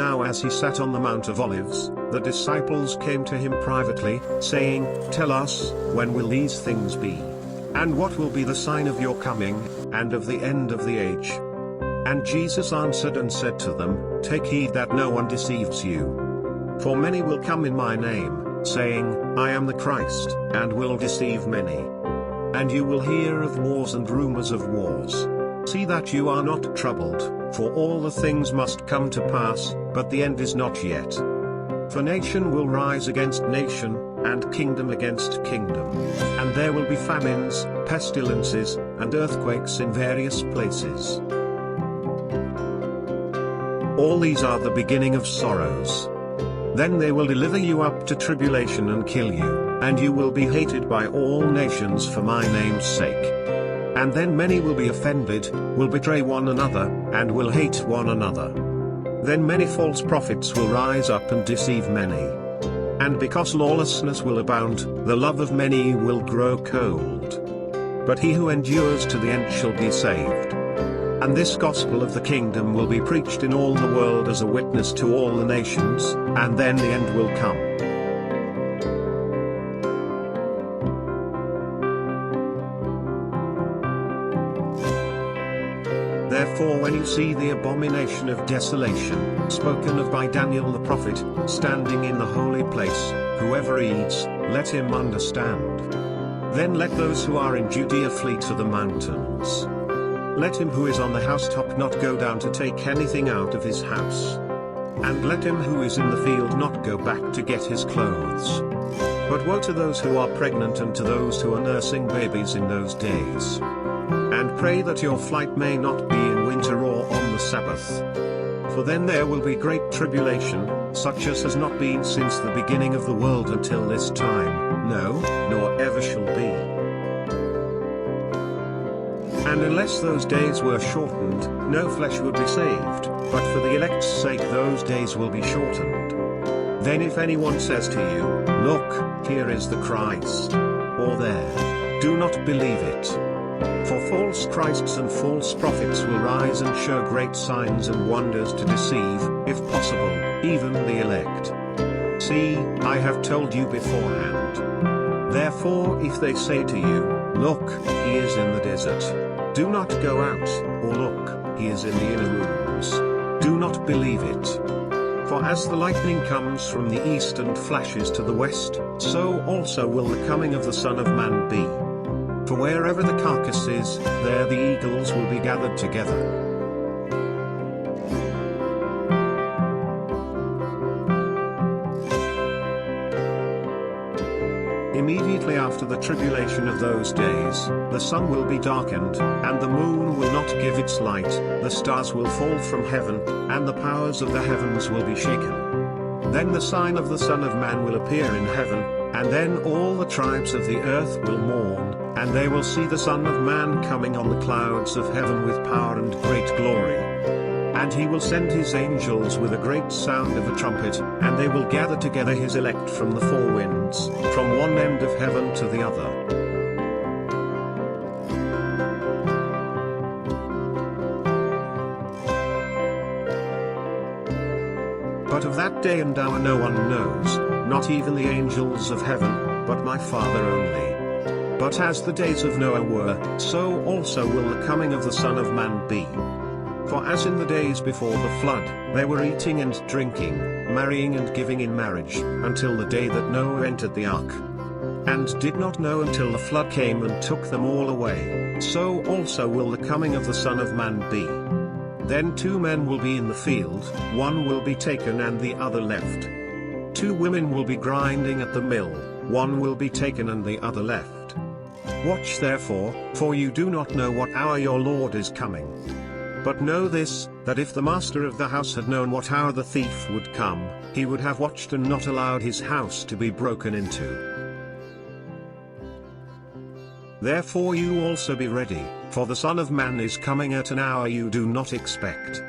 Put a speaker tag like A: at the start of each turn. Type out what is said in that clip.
A: Now as he sat on the Mount of Olives, the disciples came to him privately, saying, "Tell us, when will these things be? And what will be the sign of your coming, and of the end of the age?" And Jesus answered and said to them, "Take heed that no one deceives you. For many will come in my name, saying, I am the Christ, and will deceive many. And you will hear of wars and rumors of wars. See that you are not troubled, for all the things must come to pass, but the end is not yet. For nation will rise against nation, and kingdom against kingdom. And there will be famines, pestilences, and earthquakes in various places. All these are the beginning of sorrows. Then they will deliver you up to tribulation and kill you, and you will be hated by all nations for my name's sake. And then many will be offended, will betray one another, and will hate one another. Then many false prophets will rise up and deceive many. And because lawlessness will abound, the love of many will grow cold. But he who endures to the end shall be saved. And this gospel of the kingdom will be preached in all the world as a witness to all the nations, and then the end will come. Therefore when you see the abomination of desolation, spoken of by Daniel the prophet, standing in the holy place, whoever reads, let him understand. Then let those who are in Judea flee to the mountains. Let him who is on the housetop not go down to take anything out of his house. And let him who is in the field not go back to get his clothes. But woe to those who are pregnant and to those who are nursing babies in those days. And pray that your flight may not be in winter or on the Sabbath. For then there will be great tribulation, such as has not been since the beginning of the world until this time, no, nor ever shall be. And unless those days were shortened, no flesh would be saved, but for the elect's sake those days will be shortened. Then if anyone says to you, Look, here is the Christ, or there, do not believe it. For false Christs and false prophets will rise and show great signs and wonders to deceive, if possible, even the elect. See, I have told you beforehand. Therefore if they say to you, Look, he is in the desert, do not go out, or look, he is in the inner rooms, do not believe it. For as the lightning comes from the east and flashes to the west, so also will the coming of the Son of Man be. For wherever the carcass is, there the eagles will be gathered together. Immediately after the tribulation of those days, the sun will be darkened, and the moon will not give its light, the stars will fall from heaven, and the powers of the heavens will be shaken. Then the sign of the Son of Man will appear in heaven, and then all the tribes of the earth will mourn, and they will see the Son of Man coming on the clouds of heaven with power and great glory. And he will send his angels with a great sound of a trumpet, and they will gather together his elect from the four winds, from one end of heaven to the other. But of that day and hour no one knows, not even the angels of heaven, but my Father only. But as the days of Noah were, so also will the coming of the Son of Man be. For as in the days before the flood, they were eating and drinking, marrying and giving in marriage, until the day that Noah entered the ark. And did not know until the flood came and took them all away, so also will the coming of the Son of Man be. Then two men will be in the field, one will be taken and the other left. Two women will be grinding at the mill, one will be taken and the other left. Watch therefore, for you do not know what hour your Lord is coming. But know this, that if the master of the house had known what hour the thief would come, he would have watched and not allowed his house to be broken into. Therefore you also be ready, for the Son of Man is coming at an hour you do not expect.